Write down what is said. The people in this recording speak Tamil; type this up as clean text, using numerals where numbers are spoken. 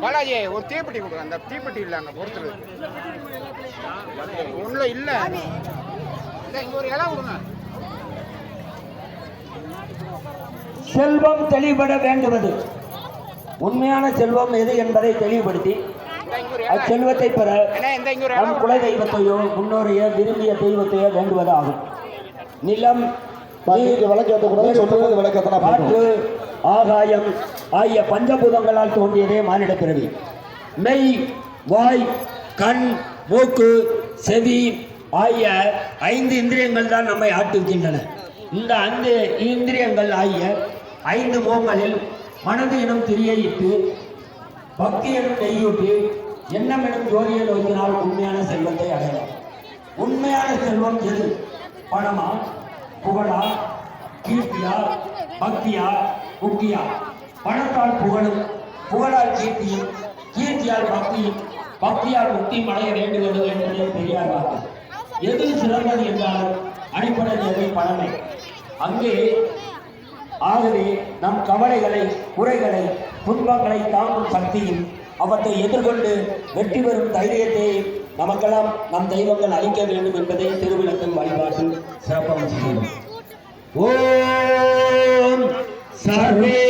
பாலாஜி ஒரு தீப்பெட்டி கொடுங்க. அந்த தீப்பெட்டி இல்லை அங்கே பொறுத்துரு ஒன்றும் இல்லை. இங்கே ஒரு இடம் கொடுங்க. செல்வம் தெளிவுபட வேண்டுவது உண்மையான செல்வம் எது என்பதை தெளிவுபடுத்தி அச்செல்வத்தை பெற நம் குல தெய்வத்தையோ முன்னோரையோ விரும்பிய தெய்வத்தையோ வேண்டுவதாகும். நிலம், காற்று, ஆகாயம் ஆகிய பஞ்சபூதங்களால் தோன்றியதே மானிட பிறவி. மெய், வாய், கண், மூக்கு, செவி ஆகிய 5 இந்திரியங்கள் தான் நம்மை ஆட்டுகின்றன. இந்த 5 இந்திரியங்கள் ஆகிய 5 மோகங்களில் மனது எனும் திரியை இட்டு பக்தி எனும் நெய்யூட்டி எண்ணம் எனும் ஜோதியை நோக்கினால் உண்மையான செல்வத்தை அடையலாம். உண்மையான செல்வம் எது? பணமா, புகழா, கீர்த்தியா, பக்தியா, முக்தியா? பணத்தால் புகழும், புகழால் கீர்த்தியும், கீர்த்தியால் பக்தியும், பக்தியால் முக்தியும் அடைய வேண்டுவது என்பதே பெரியார் வாக்கு. எது சிறந்தது என்றாலும் அடிப்படை தேவை பணமே. அங்கே ஆகவே நம் கவலைகளை, குறைகளை, துன்பங்களை தாங்கும் சக்தியும் அவற்றை எதிர்கொண்டு வெற்றி பெறும் தைரியத்தை நமக்கெல்லாம் நம் தெய்வங்கள் அளிக்க வேண்டும் என்பதை திருவிளக்கின் வழிபாட்டில் சிறப்பாக செய்கிறோம். ஓம் சர்வே